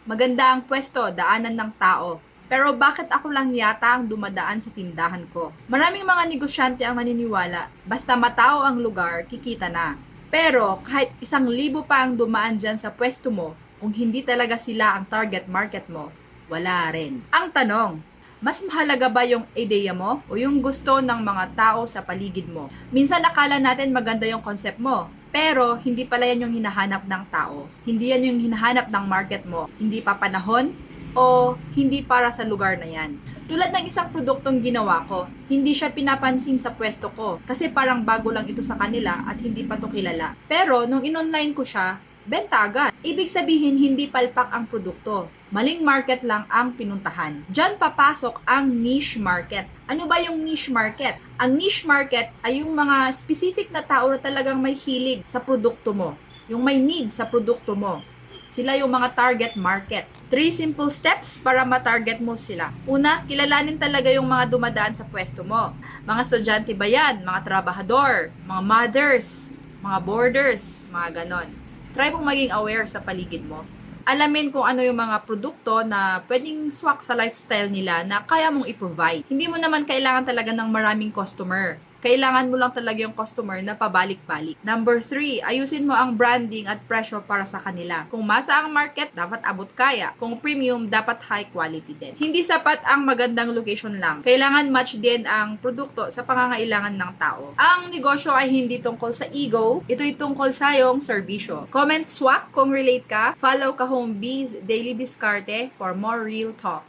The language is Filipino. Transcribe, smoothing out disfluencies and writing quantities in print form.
Maganda ang pwesto, daanan ng tao. Pero bakit ako lang yata ang dumadaan sa tindahan ko? Maraming mga negosyante ang naniniwala, basta matao ang lugar, kikita na. Pero kahit 1,000 pa ang dumaan dyan sa pwesto mo, kung hindi talaga sila ang target market mo, wala rin. Ang tanong, mas mahalaga ba yung ideya mo o yung gusto ng mga tao sa paligid mo? Minsan akala natin maganda yung concept mo, pero hindi pala yan yung hinahanap ng tao. Hindi yan yung hinahanap ng market mo. Hindi pa panahon o hindi para sa lugar na yan. Tulad ng isang produktong ginawa ko, hindi siya pinapansin sa pwesto ko kasi parang bago lang ito sa kanila at hindi pa to kilala. Pero nung in-online ko siya, benta agad. Ibig sabihin hindi palpak ang produkto. Maling market lang ang pinuntahan. Diyan papasok ang niche market. Ano ba yung niche market? Ang niche market ay yung mga specific na tao na talagang may hilig sa produkto mo. Yung may need sa produkto mo. Sila yung mga target market. 3 simple steps para ma-target mo sila. Una, kilalanin talaga yung mga dumadaan sa pwesto mo. Mga estudyante ba yan? Mga trabahador? Mga mothers? Mga boarders? Mga ganon. Try mong maging aware sa paligid mo. Alamin kung ano yung mga produkto na pwedeng swak sa lifestyle nila na kaya mong i-provide. Hindi mo naman kailangan talaga ng maraming customer. Kailangan mo lang talaga yung customer na pabalik-balik. Number 3, ayusin mo ang branding at presyo para sa kanila. Kung masa ang market, dapat abot kaya. Kung premium, dapat high quality din. Hindi sapat ang magandang location lang. Kailangan match din ang produkto sa pangangailangan ng tao. Ang negosyo ay hindi tungkol sa ego, ito'y tungkol sa iyong serbisyo. Comment swak kung relate ka. Follow Kahong Bees Daily Discarte for more real talk.